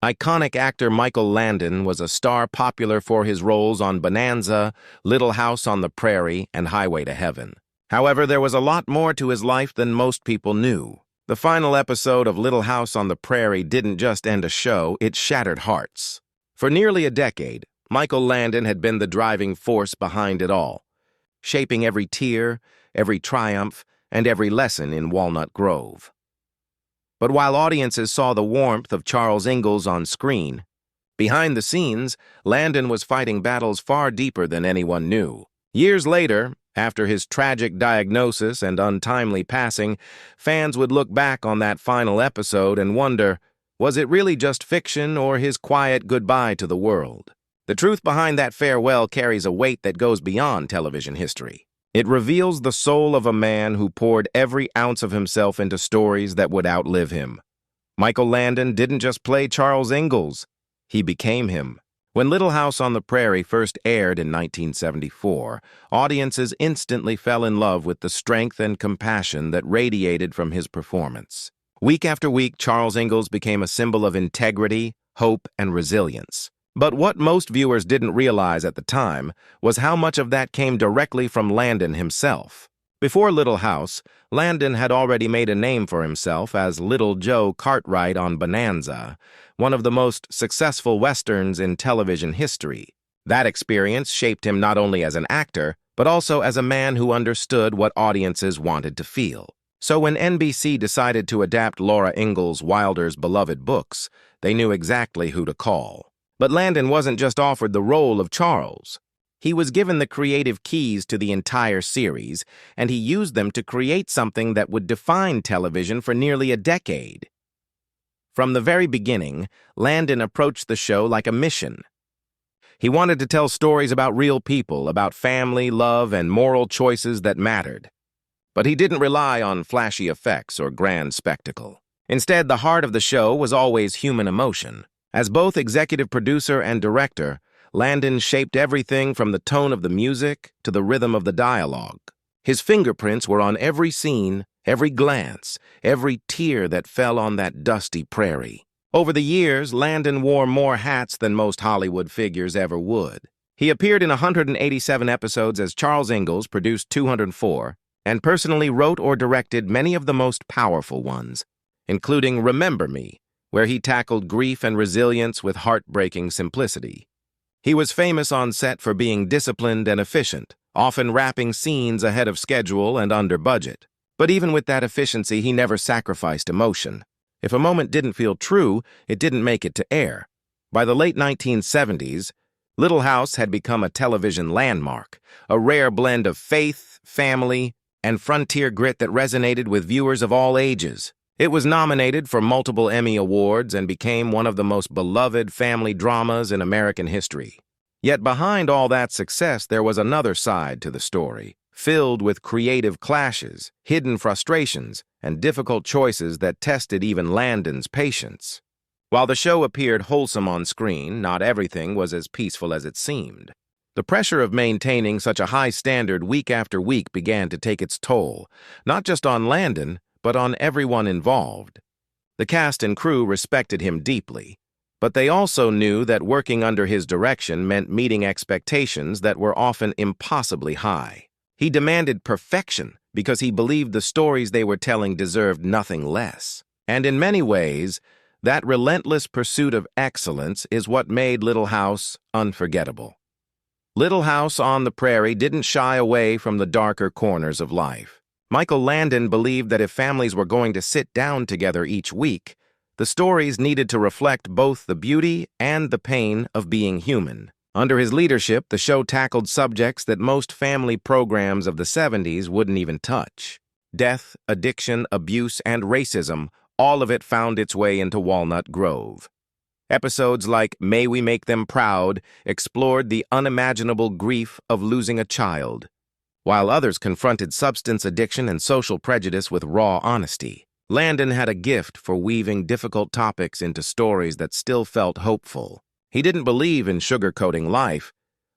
Iconic actor Michael Landon was a star popular for his roles on Bonanza, Little House on the Prairie, and Highway to Heaven. However, there was a lot more to his life than most people knew. The final episode of Little House on the Prairie didn't just end a show, it shattered hearts. For nearly a decade, Michael Landon had been the driving force behind it all, shaping every tear, every triumph, and every lesson in Walnut Grove. But while audiences saw the warmth of Charles Ingalls on screen, behind the scenes, Landon was fighting battles far deeper than anyone knew. Years later, after his tragic diagnosis and untimely passing, fans would look back on that final episode and wonder, was it really just fiction or his quiet goodbye to the world? The truth behind that farewell carries a weight that goes beyond television history. It reveals the soul of a man who poured every ounce of himself into stories that would outlive him. Michael Landon didn't just play Charles Ingalls, he became him. When Little House on the Prairie first aired in 1974, audiences instantly fell in love with the strength and compassion that radiated from his performance. Week after week, Charles Ingalls became a symbol of integrity, hope, and resilience. But what most viewers didn't realize at the time was how much of that came directly from Landon himself. Before Little House, Landon had already made a name for himself as Little Joe Cartwright on Bonanza, one of the most successful westerns in television history. That experience shaped him not only as an actor, but also as a man who understood what audiences wanted to feel. So when NBC decided to adapt Laura Ingalls Wilder's beloved books, they knew exactly who to call. But Landon wasn't just offered the role of Charles. He was given the creative keys to the entire series, and he used them to create something that would define television for nearly a decade. From the very beginning, Landon approached the show like a mission. He wanted to tell stories about real people, about family, love, and moral choices that mattered. But he didn't rely on flashy effects or grand spectacle. Instead, the heart of the show was always human emotion. As both executive producer and director, Landon shaped everything from the tone of the music to the rhythm of the dialogue. His fingerprints were on every scene, every glance, every tear that fell on that dusty prairie. Over the years, Landon wore more hats than most Hollywood figures ever would. He appeared in 187 episodes as Charles Ingalls, produced 204, and personally wrote or directed many of the most powerful ones, including Remember Me, where he tackled grief and resilience with heartbreaking simplicity. He was famous on set for being disciplined and efficient, often wrapping scenes ahead of schedule and under budget. But even with that efficiency, he never sacrificed emotion. If a moment didn't feel true, it didn't make it to air. By the late 1970s, Little House had become a television landmark, a rare blend of faith, family, and frontier grit that resonated with viewers of all ages. It was nominated for multiple Emmy Awards and became one of the most beloved family dramas in American history. Yet behind all that success, there was another side to the story, filled with creative clashes, hidden frustrations, and difficult choices that tested even Landon's patience. While the show appeared wholesome on screen, not everything was as peaceful as it seemed. The pressure of maintaining such a high standard week after week began to take its toll, not just on Landon, but on everyone involved. The cast and crew respected him deeply, but they also knew that working under his direction meant meeting expectations that were often impossibly high. He demanded perfection because he believed the stories they were telling deserved nothing less. And in many ways, that relentless pursuit of excellence is what made Little House unforgettable. Little House on the Prairie didn't shy away from the darker corners of life. Michael Landon believed that if families were going to sit down together each week, the stories needed to reflect both the beauty and the pain of being human. Under his leadership, the show tackled subjects that most family programs of the 70s wouldn't even touch. Death, addiction, abuse, and racism, all of it found its way into Walnut Grove. Episodes like May We Make Them Proud explored the unimaginable grief of losing a child, while others confronted substance addiction and social prejudice with raw honesty. Landon had a gift for weaving difficult topics into stories that still felt hopeful. He didn't believe in sugarcoating life,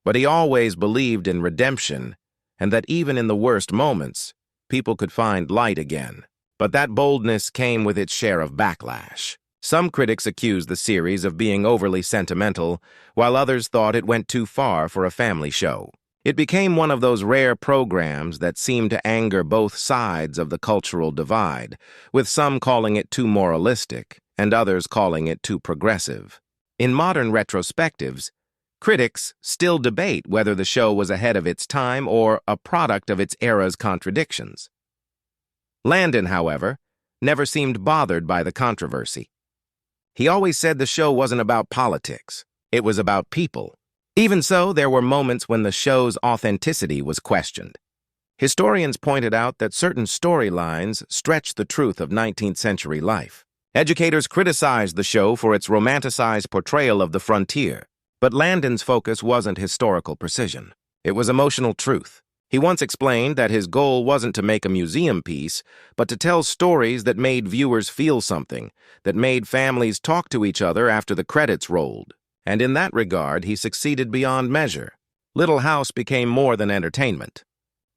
but he always believed in redemption, and that even in the worst moments, people could find light again. But that boldness came with its share of backlash. Some critics accused the series of being overly sentimental, while others thought it went too far for a family show. It became one of those rare programs that seemed to anger both sides of the cultural divide, with some calling it too moralistic and others calling it too progressive. In modern retrospectives, critics still debate whether the show was ahead of its time or a product of its era's contradictions. Landon, however, never seemed bothered by the controversy. He always said the show wasn't about politics, it was about people. Even so, there were moments when the show's authenticity was questioned. Historians pointed out that certain storylines stretched the truth of 19th century life. Educators criticized the show for its romanticized portrayal of the frontier, but Landon's focus wasn't historical precision. It was emotional truth. He once explained that his goal wasn't to make a museum piece, but to tell stories that made viewers feel something, that made families talk to each other after the credits rolled. And in that regard, he succeeded beyond measure. Little House became more than entertainment.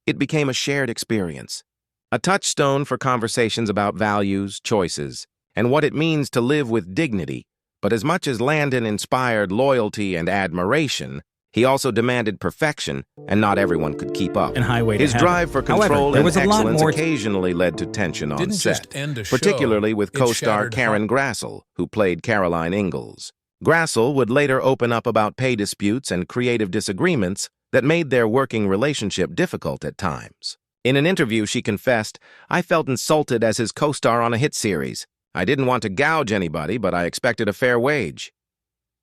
It became a shared experience, a touchstone for conversations about values, choices, and what it means to live with dignity. But as much as Landon inspired loyalty and admiration, he also demanded perfection, and not everyone could keep up. His drive for control and excellence occasionally led to tension on set, particularly with co-star Karen Grassel, who played Caroline Ingalls. Grassel would later open up about pay disputes and creative disagreements that made their working relationship difficult at times. In an interview, she confessed, "I felt insulted as his co-star on a hit series. I didn't want to gouge anybody, but I expected a fair wage."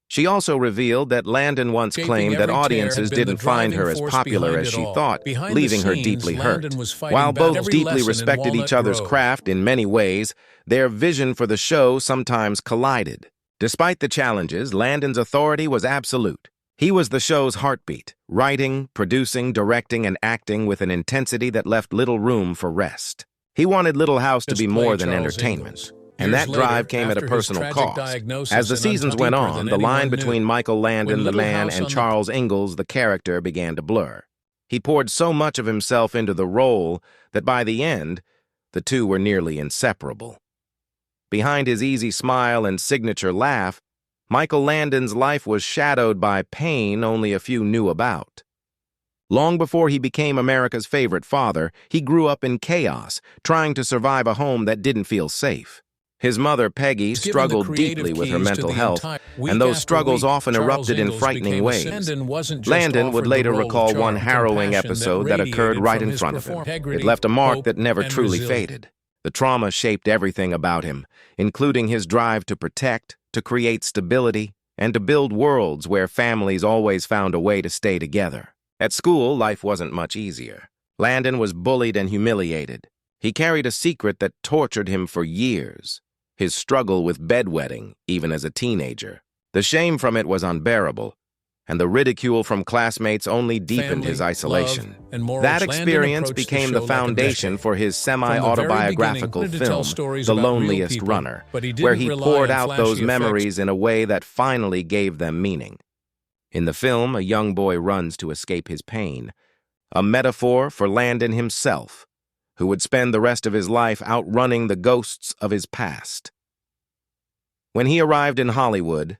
She also revealed that Landon once claimed that audiences didn't find her as popular as she thought, leaving her deeply hurt. While both deeply respected each other's craft in many ways, their vision for the show sometimes collided. Despite the challenges, Landon's authority was absolute. He was the show's heartbeat, writing, producing, directing, and acting with an intensity that left little room for rest. He wanted Little House to be more than entertainment, and that drive came at a personal cost. As the seasons went on, the line between Michael Landon, the man, and Charles Ingalls, the character, began to blur. He poured so much of himself into the role that by the end, the two were nearly inseparable. Behind his easy smile and signature laugh, Michael Landon's life was shadowed by pain only a few knew about. Long before he became America's favorite father, he grew up in chaos, trying to survive a home that didn't feel safe. His mother, Peggy, struggled deeply with her mental health, and those struggles often erupted in frightening ways. Landon would later recall one harrowing episode that occurred right in front of him. It left a mark that never truly faded. The trauma shaped everything about him, including his drive to protect, to create stability, and to build worlds where families always found a way to stay together. At school, life wasn't much easier. Landon was bullied and humiliated. He carried a secret that tortured him for years, his struggle with bedwetting, even as a teenager. The shame from it was unbearable, and the ridicule from classmates only deepened his isolation. That experience became the foundation for his semi-autobiographical film, The Loneliest Runner, where he poured out those memories in a way that finally gave them meaning. In the film, a young boy runs to escape his pain, a metaphor for Landon himself, who would spend the rest of his life outrunning the ghosts of his past. When he arrived in Hollywood,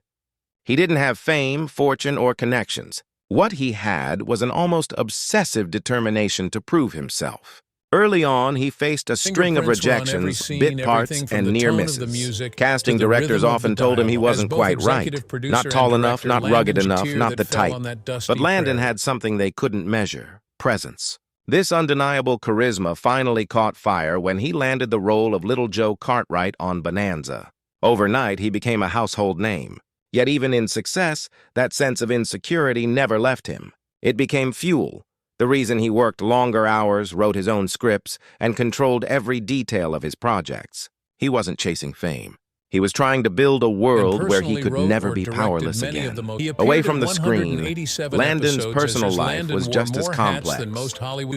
he didn't have fame, fortune, or connections. What he had was an almost obsessive determination to prove himself. Early on, he faced a string of rejections, bit parts, and near misses. Casting directors often told him he wasn't quite right, not tall enough, not rugged enough, not the type. But Landon had something they couldn't measure: presence. This undeniable charisma finally caught fire when he landed the role of Little Joe Cartwright on Bonanza. Overnight, he became a household name. Yet even in success, that sense of insecurity never left him. It became fuel, the reason he worked longer hours, wrote his own scripts, and controlled every detail of his projects. He wasn't chasing fame. He was trying to build a world where he could never be powerless again. Away from the screen, Landon's personal life was just as complex.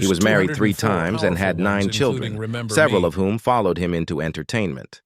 He was married 3 times and had 9 children, several of whom followed him into entertainment.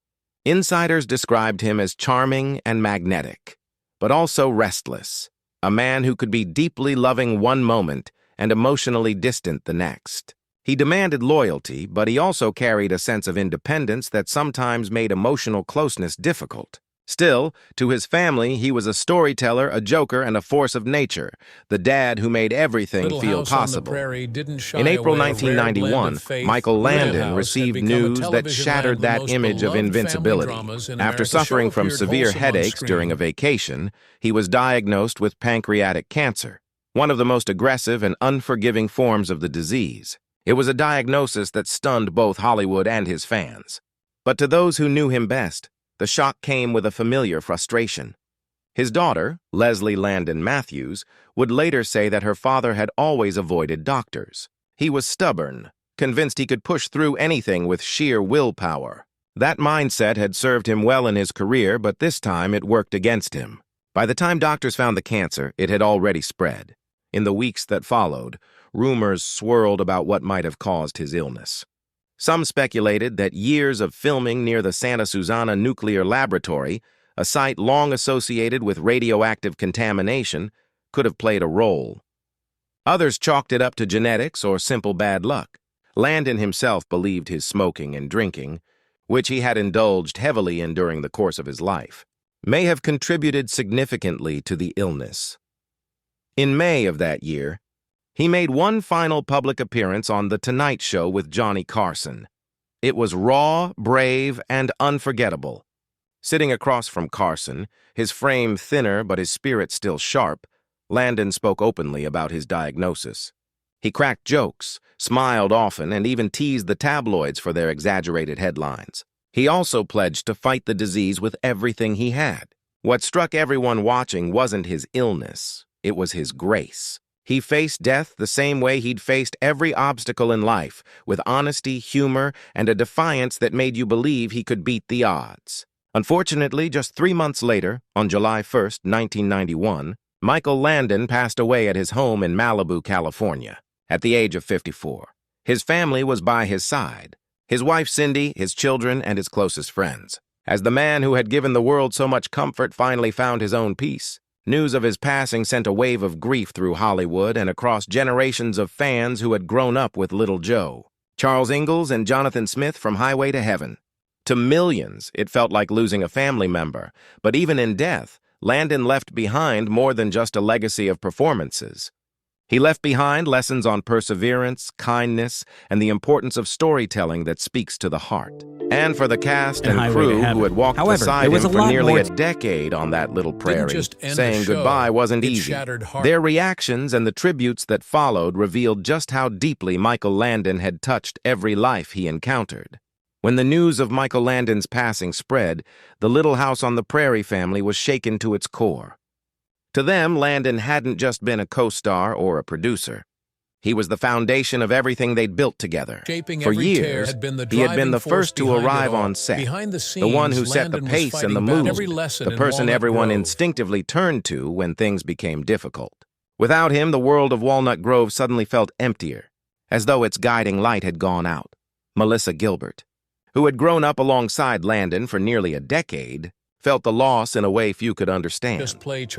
Insiders described him as charming and magnetic, but also restless, a man who could be deeply loving one moment and emotionally distant the next. He demanded loyalty, but he also carried a sense of independence that sometimes made emotional closeness difficult. Still, to his family, he was a storyteller, a joker, and a force of nature, the dad who made everything feel possible. In April 1991, Michael Landon received news that shattered that image of invincibility. After suffering from severe headaches during a vacation, he was diagnosed with pancreatic cancer, one of the most aggressive and unforgiving forms of the disease. It was a diagnosis that stunned both Hollywood and his fans. But to those who knew him best, the shock came with a familiar frustration. His daughter, Leslie Landon Matthews, would later say that her father had always avoided doctors. He was stubborn, convinced he could push through anything with sheer willpower. That mindset had served him well in his career, but this time it worked against him. By the time doctors found the cancer, it had already spread. In the weeks that followed, rumors swirled about what might have caused his illness. Some speculated that years of filming near the Santa Susana nuclear laboratory, a site long associated with radioactive contamination, could have played a role. Others chalked it up to genetics or simple bad luck. Landon himself believed his smoking and drinking, which he had indulged heavily in during the course of his life, may have contributed significantly to the illness. In May of that year, he made one final public appearance on The Tonight Show with Johnny Carson. It was raw, brave, and unforgettable. Sitting across from Carson, his frame thinner but his spirit still sharp, Landon spoke openly about his diagnosis. He cracked jokes, smiled often, and even teased the tabloids for their exaggerated headlines. He also pledged to fight the disease with everything he had. What struck everyone watching wasn't his illness, it was his grace. He faced death the same way he'd faced every obstacle in life, with honesty, humor, and a defiance that made you believe he could beat the odds. Unfortunately, just 3 months later, on July 1st, 1991, Michael Landon passed away at his home in Malibu, California, at the age of 54. His family was by his side, his wife Cindy, his children, and his closest friends. As the man who had given the world so much comfort finally found his own peace, news of his passing sent a wave of grief through Hollywood and across generations of fans who had grown up with Little Joe. Charles Ingalls and Jonathan Smith from Highway to Heaven. To millions, it felt like losing a family member, but even in death, Landon left behind more than just a legacy of performances. He left behind lessons on perseverance, kindness, and the importance of storytelling that speaks to the heart. And for the cast and crew who had walked beside him for nearly a decade on that little prairie, saying goodbye wasn't easy. Their reactions and the tributes that followed revealed just how deeply Michael Landon had touched every life he encountered. When the news of Michael Landon's passing spread, the Little House on the Prairie family was shaken to its core. To them, Landon hadn't just been a co-star or a producer. He was the foundation of everything they'd built together. For years, he had been the first to arrive on set, the one who set the pace and the mood, the person everyone instinctively turned to when things became difficult. Without him, the world of Walnut Grove suddenly felt emptier, as though its guiding light had gone out. Melissa Gilbert, who had grown up alongside Landon for nearly a decade, felt the loss in a way few could understand.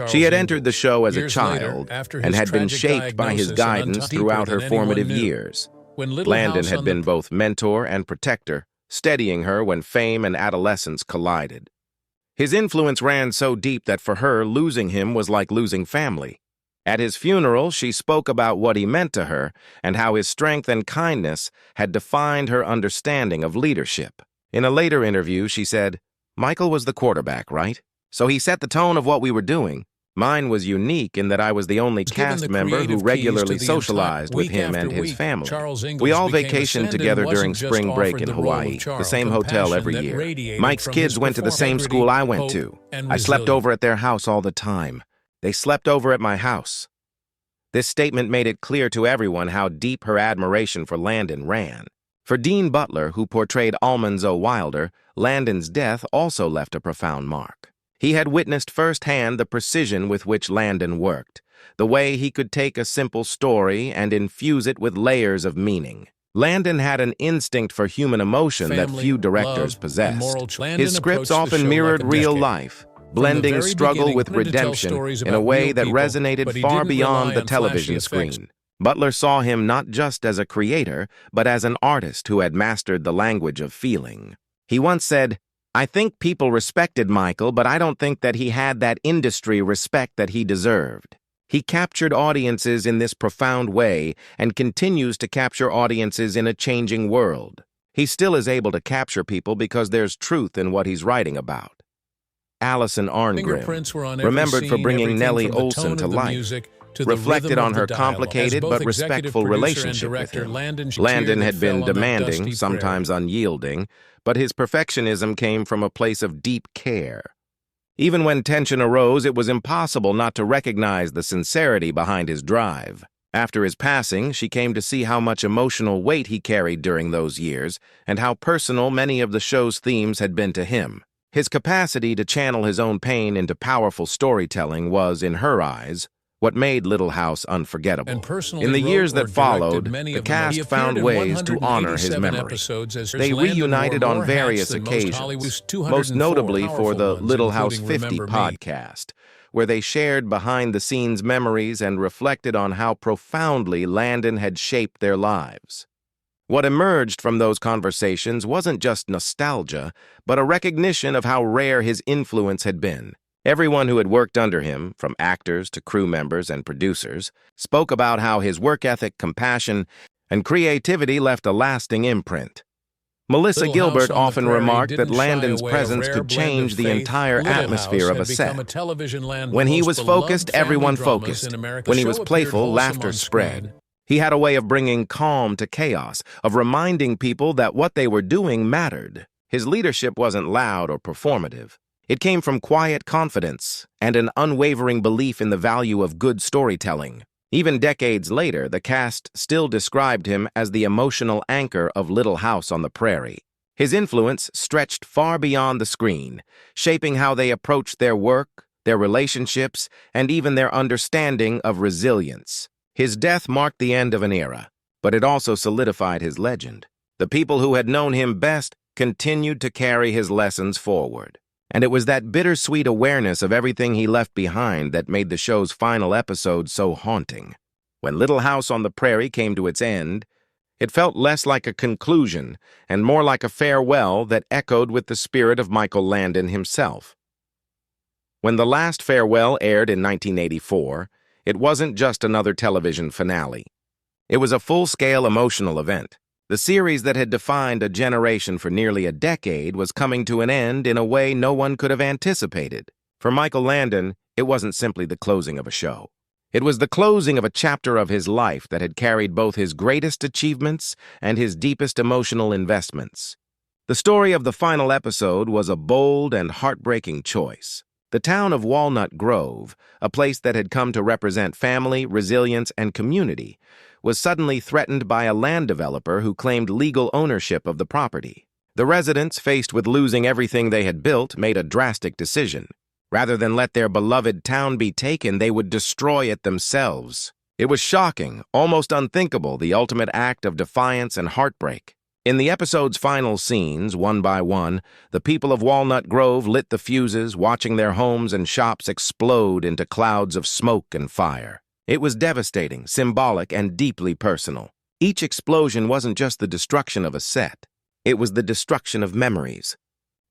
She had entered the show as a child and had been shaped by his guidance throughout her formative years. Landon had been both mentor and protector, steadying her when fame and adolescence collided. His influence ran so deep that for her, losing him was like losing family. At his funeral, she spoke about what he meant to her and how his strength and kindness had defined her understanding of leadership. In a later interview, she said, "Michael was the quarterback, right? So he set the tone of what we were doing. Mine was unique in that I was the only cast member who regularly socialized with him and his family. We all vacationed together during spring break in Hawaii, the same hotel every year. Mike's kids went to the same school I went to. I slept over at their house all the time. They slept over at my house." This statement made it clear to everyone how deep her admiration for Landon ran. For Dean Butler, who portrayed Almanzo Wilder, Landon's death also left a profound mark. He had witnessed firsthand the precision with which Landon worked, the way he could take a simple story and infuse it with layers of meaning. Landon had an instinct for human emotion that few directors possessed. His scripts often mirrored real life, blending struggle with redemption in a way that resonated far beyond the television screen. Butler saw him not just as a creator, but as an artist who had mastered the language of feeling. He once said, I think people respected Michael, but I don't think that he had that industry respect that he deserved. He captured audiences in this profound way and continues to capture audiences in a changing world. He still is able to capture people because there's truth in what he's writing about. Alison Arngrim, remembered for bringing Nellie Olson to life, reflected on her complicated but respectful relationship with him. Landon had been demanding, sometimes unyielding, but his perfectionism came from a place of deep care. Even when tension arose, it was impossible not to recognize the sincerity behind his drive. After his passing, she came to see how much emotional weight he carried during those years and how personal many of the show's themes had been to him. His capacity to channel his own pain into powerful storytelling was, in her eyes, what made Little House unforgettable. In the years that followed, the cast found ways to honor his memory. They reunited on various occasions, most notably for the Little House 50 podcast, where they shared behind-the-scenes memories and reflected on how profoundly Landon had shaped their lives. What emerged from those conversations wasn't just nostalgia, but a recognition of how rare his influence had been. Everyone who had worked under him, from actors to crew members and producers, spoke about how his work ethic, compassion, and creativity left a lasting imprint. Melissa Gilbert often remarked that Landon's presence could change the entire atmosphere of a set. When he was focused, everyone focused. When he was playful, laughter spread. He had a way of bringing calm to chaos, of reminding people that what they were doing mattered. His leadership wasn't loud or performative. It came from quiet confidence and an unwavering belief in the value of good storytelling. Even decades later, the cast still described him as the emotional anchor of Little House on the Prairie. His influence stretched far beyond the screen, shaping how they approached their work, their relationships, and even their understanding of resilience. His death marked the end of an era, but it also solidified his legend. The people who had known him best continued to carry his lessons forward. And it was that bittersweet awareness of everything he left behind that made the show's final episode so haunting. When Little House on the Prairie came to its end, it felt less like a conclusion and more like a farewell that echoed with the spirit of Michael Landon himself. When the last farewell aired in 1984, it wasn't just another television finale. It was a full-scale emotional event. The series that had defined a generation for nearly a decade was coming to an end in a way no one could have anticipated. For Michael Landon, it wasn't simply the closing of a show. It was the closing of a chapter of his life that had carried both his greatest achievements and his deepest emotional investments. The story of the final episode was a bold and heartbreaking choice. The town of Walnut Grove, a place that had come to represent family, resilience, and community, was suddenly threatened by a land developer who claimed legal ownership of the property. The residents, faced with losing everything they had built, made a drastic decision. Rather than let their beloved town be taken, they would destroy it themselves. It was shocking, almost unthinkable, the ultimate act of defiance and heartbreak. In the episode's final scenes, one by one, the people of Walnut Grove lit the fuses, watching their homes and shops explode into clouds of smoke and fire. It was devastating, symbolic, and deeply personal. Each explosion wasn't just the destruction of a set. It was the destruction of memories.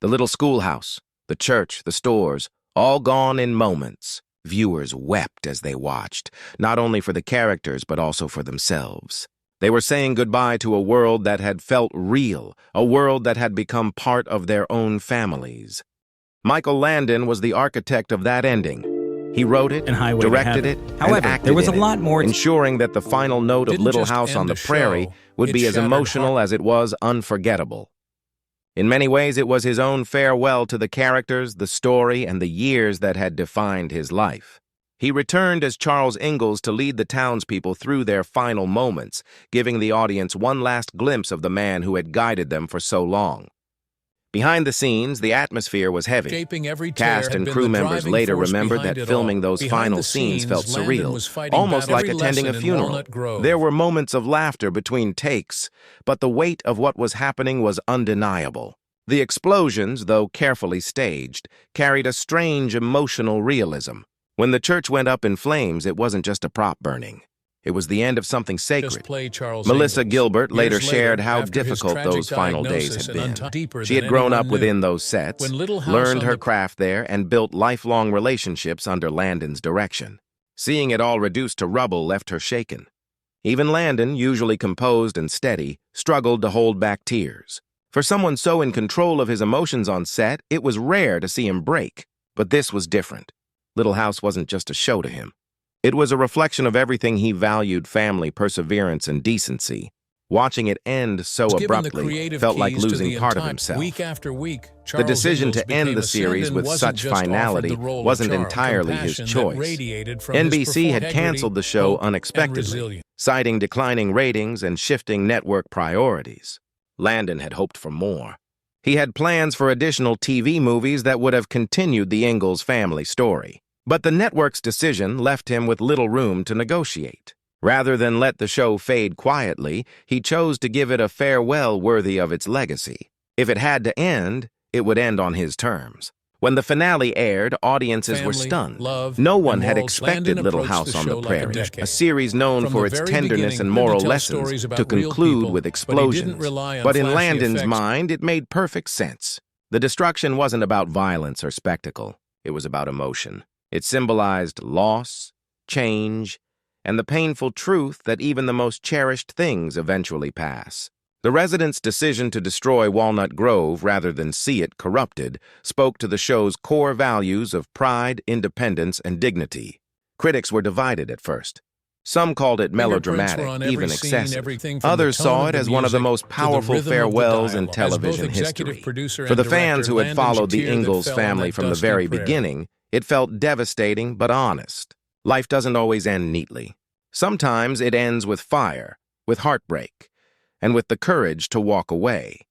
The little schoolhouse, the church, the stores, all gone in moments. Viewers wept as they watched, not only for the characters but also for themselves. They were saying goodbye to a world that had felt real, a world that had become part of their own families. Michael Landon was the architect of that ending. He wrote it, directed it, and acted there was a in lot more, ensuring that the final note of Little House on the Prairie would be as emotional as it was unforgettable. In many ways, it was his own farewell to the characters, the story, and the years that had defined his life. He returned as Charles Ingalls to lead the townspeople through their final moments, giving the audience one last glimpse of the man who had guided them for so long. Behind the scenes, the atmosphere was heavy. Cast and crew members later remembered that filming those final scenes felt surreal, almost like attending a funeral. There were moments of laughter between takes, but the weight of what was happening was undeniable. The explosions, though carefully staged, carried a strange emotional realism. When the church went up in flames, it wasn't just a prop burning. It was the end of something sacred. Play Charles Melissa Ingalls. Gilbert later Years shared how after his difficult tragic those final days had diagnosis and been. deeper She than had grown up anyone within knew. those sets, When Little House learned on her the craft there, and built lifelong relationships under Landon's direction. Seeing it all reduced to rubble left her shaken. Even Landon, usually composed and steady, struggled to hold back tears. For someone so in control of his emotions on set, it was rare to see him break. But this was different. Little House wasn't just a show to him. It was a reflection of everything he valued: family, perseverance, and decency. Watching it end so abruptly felt like losing part of himself. Week after week, The decision to end the series with such finality wasn't entirely his choice. NBC had canceled the show unexpectedly, citing declining ratings and shifting network priorities. Landon had hoped for more. He had plans for additional TV movies that would have continued the Ingalls family story. But the network's decision left him with little room to negotiate. Rather than let the show fade quietly, he chose to give it a farewell worthy of its legacy. If it had to end, it would end on his terms. When the finale aired, audiences were stunned. No one had expected Little House on the Prairie, a series known for its tenderness and moral lessons, to conclude with explosions. But in Landon's mind, it made perfect sense. The destruction wasn't about violence or spectacle. It was about emotion. It symbolized loss, change, and the painful truth that even the most cherished things eventually pass. The residents' decision to destroy Walnut Grove rather than see it corrupted spoke to the show's core values of pride, independence, and dignity. Critics were divided at first. Some called it melodramatic, even excessive. Others saw it as one of the most powerful farewells in television history. For the fans who had followed the Ingalls family from the very beginning, it felt devastating but honest. Life doesn't always end neatly. Sometimes it ends with fire, with heartbreak, and with the courage to walk away.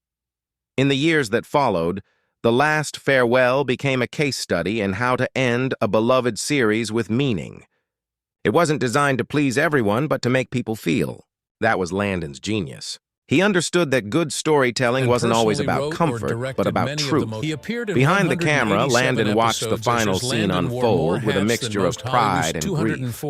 In the years that followed, The Last Farewell became a case study in how to end a beloved series with meaning. It wasn't designed to please everyone, but to make people feel. That was Landon's genius. He understood that good storytelling wasn't always about comfort, but about truth. Behind the camera, Landon watched the final scene unfold with a mixture of pride and grief.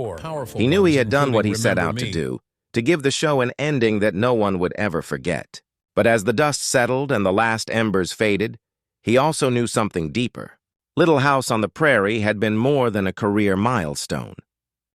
He knew he had done what he set out to do, to give the show an ending that no one would ever forget. But as the dust settled and the last embers faded, he also knew something deeper. Little House on the Prairie had been more than a career milestone.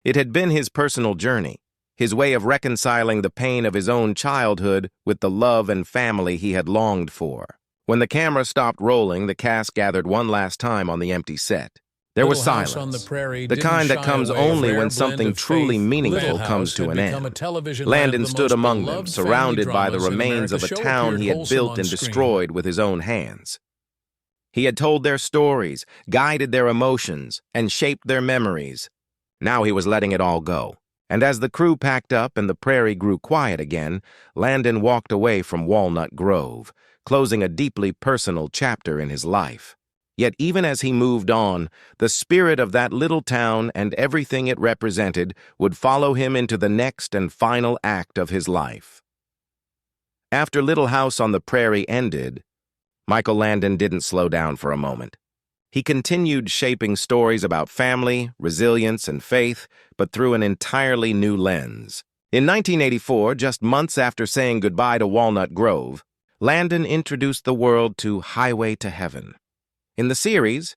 It had been his personal journey, his way of reconciling the pain of his own childhood with the love and family he had longed for. When the camera stopped rolling, the cast gathered one last time on the empty set. There was silence, the kind that comes only when something truly meaningful comes to an end. Landon stood among them, surrounded by the remains of a town he had built and destroyed with his own hands. He had told their stories, guided their emotions, and shaped their memories. Now he was letting it all go. And as the crew packed up and the prairie grew quiet again, Landon walked away from Walnut Grove, closing a deeply personal chapter in his life. Yet even as he moved on, the spirit of that little town and everything it represented would follow him into the next and final act of his life. After Little House on the Prairie ended, Michael Landon didn't slow down for a moment. He continued shaping stories about family, resilience, and faith, but through an entirely new lens. In 1984, just months after saying goodbye to Walnut Grove, Landon introduced the world to Highway to Heaven. In the series,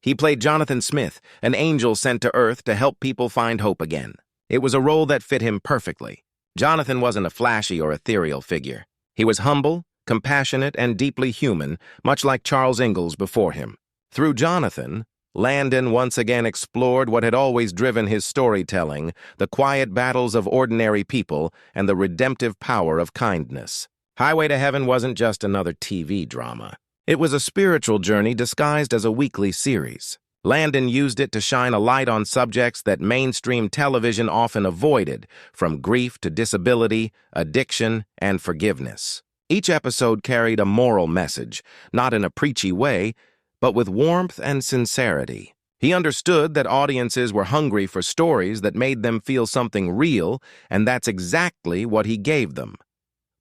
he played Jonathan Smith, an angel sent to Earth to help people find hope again. It was a role that fit him perfectly. Jonathan wasn't a flashy or ethereal figure. He was humble, compassionate, and deeply human, much like Charles Ingalls before him. Through Jonathan, Landon once again explored what had always driven his storytelling: the quiet battles of ordinary people and the redemptive power of kindness. Highway to Heaven wasn't just another TV drama. It was a spiritual journey disguised as a weekly series. Landon used it to shine a light on subjects that mainstream television often avoided, from grief to disability, addiction, and forgiveness. Each episode carried a moral message, not in a preachy way, but with warmth and sincerity. He understood that audiences were hungry for stories that made them feel something real, and that's exactly what he gave them.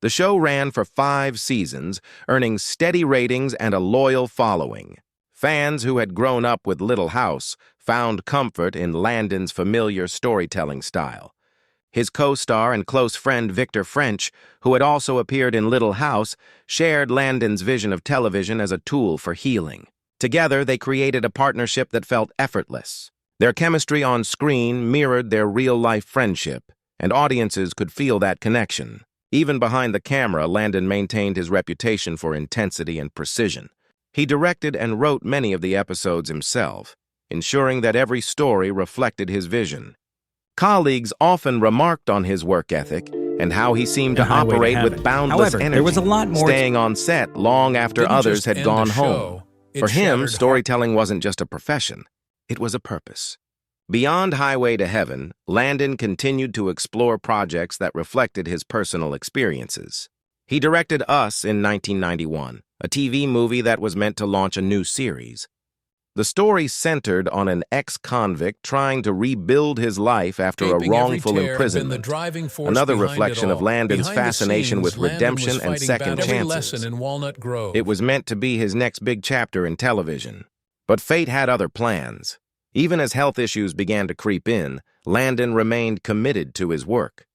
The show ran for 5 seasons, earning steady ratings and a loyal following. Fans who had grown up with Little House found comfort in Landon's familiar storytelling style. His co-star and close friend Victor French, who had also appeared in Little House, shared Landon's vision of television as a tool for healing. Together, they created a partnership that felt effortless. Their chemistry on screen mirrored their real-life friendship, and audiences could feel that connection. Even behind the camera, Landon maintained his reputation for intensity and precision. He directed and wrote many of the episodes himself, ensuring that every story reflected his vision. Colleagues often remarked on his work ethic and how he seemed to operate with boundless energy, there was a lot more staying on set long after others had gone home. For him, storytelling wasn't just a profession, it was a purpose. Beyond Highway to Heaven, Landon continued to explore projects that reflected his personal experiences. He directed Us in 1991, a TV movie that was meant to launch a new series. The story centered on an ex-convict trying to rebuild his life after a wrongful imprisonment, another reflection of Landon's fascination with redemption and second chances. It was meant to be his next big chapter in television. But fate had other plans. Even as health issues began to creep in, Landon remained committed to his work.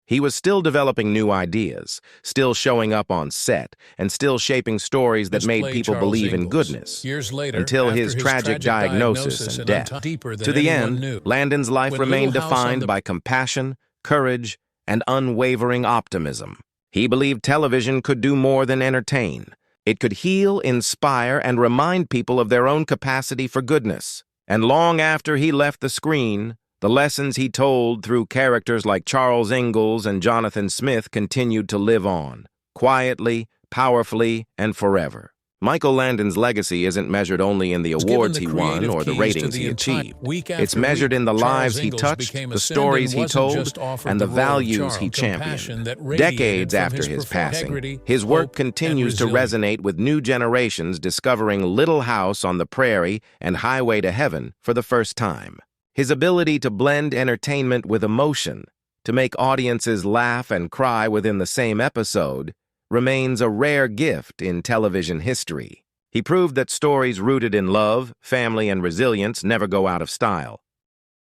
He was still developing new ideas, still showing up on set, and still shaping stories that made people believe in goodness, until his tragic diagnosis and death. To the end, Landon's life remained defined by compassion, courage, and unwavering optimism. He believed television could do more than entertain. It could heal, inspire, and remind people of their own capacity for goodness. And long after he left the screen, the lessons he told through characters like Charles Ingalls and Jonathan Smith continued to live on, quietly, powerfully, and forever. Michael Landon's legacy isn't measured only in the awards he won or the ratings he achieved. It's measured in the lives he touched, the stories he told, and the values he championed. Decades after his passing, his work continues to resonate with new generations discovering Little House on the Prairie and Highway to Heaven for the first time. His ability to blend entertainment with emotion, to make audiences laugh and cry within the same episode, remains a rare gift in television history. He proved that stories rooted in love, family, and resilience never go out of style.